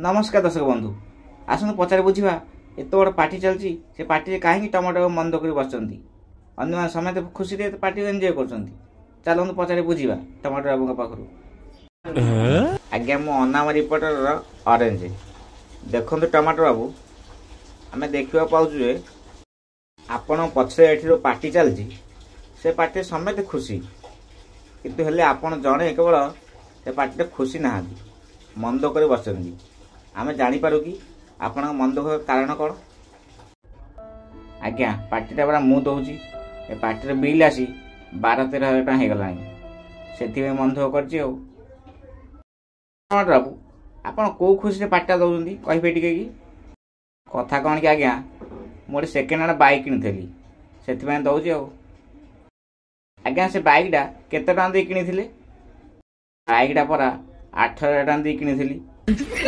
नमस्कार दर्शक बंधु आसतु पचार बुझा एत बड़ पार्टी चलती से पार्टी कहीं टमाटो बंद कर बस अन्य समस्त खुशी पार्टी एंजय कर चलतु पचार बुझा टमाटो बाबू पाखु आज्ञा मो अनाम रिपोर्टर ऑरेंज देखु टमाटो बाबू आम देखा पाचु आपण पछे एठी पार्टी चलती से पार्टी समेत खुशी किंतु हेले आपण जड़े केवल से पार्टी खुशी ना मंद कर बस आम जापर कि आपण मन दुख कारण कौन आज्ञा पार्टीटा पूरा मु दौची ए पार्टी बिल आसी 12-13 हजार होगला से मन दुख कर बाबू आपड़ कौ खुशी पार्टीटा दौरान कहे टे कि कथा कौन कि आज्ञा मुझे सेकेंड हैंड बाइक किनी से दौची आज्ञा से बाइकटा केते टका दे किनी बाइकटा परा 8,000 टका दे किनी no.